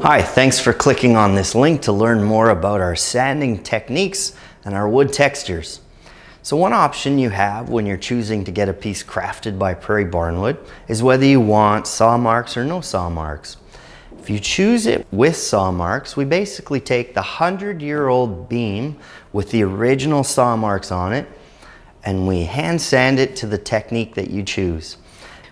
Hi, thanks for clicking on this link to learn more about our sanding techniques and our wood textures. So one option you have when you're choosing to get a piece crafted by Prairie Barnwood is whether you want saw marks or no saw marks. If you choose it with saw marks, we basically take the 100-year-old beam with the original saw marks on it and we hand sand it to the technique that you choose.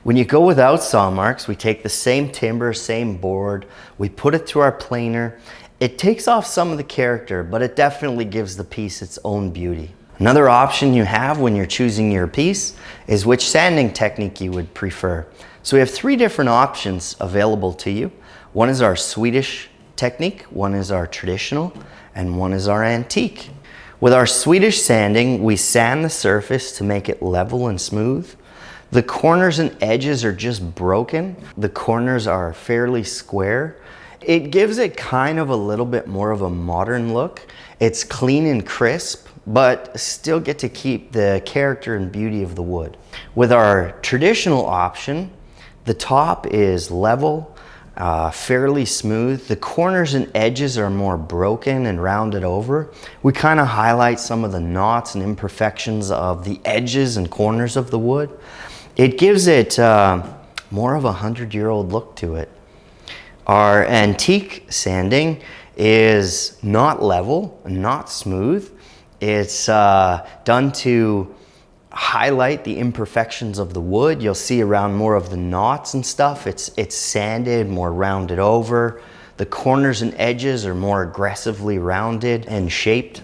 When you go without saw marks, we take the same timber, same board, we put it through our planer. It takes off some of the character, but it definitely gives the piece its own beauty. Another option you have when you're choosing your piece is which sanding technique you would prefer. So we have three different options available to you. One is our Swedish technique, one is our traditional, and one is our antique. With our Swedish sanding, we sand the surface to make it level and smooth. The corners and edges are just broken. The corners are fairly square. It gives it kind of a little bit more of a modern look. It's clean and crisp, but still get to keep the character and beauty of the wood. With our traditional option, the top is level, fairly smooth. The corners and edges are more broken and rounded over. We kind of highlight some of the knots and imperfections of the edges and corners of the wood. It gives it more of a 100-year-old look to it. Our antique sanding is not level, not smooth. It's done to highlight the imperfections of the wood. You'll see around more of the knots and stuff. It's sanded, more rounded over. The corners and edges are more aggressively rounded and shaped.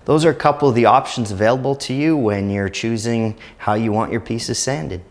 Those are a couple of the options available to you when you're choosing how you want your pieces sanded.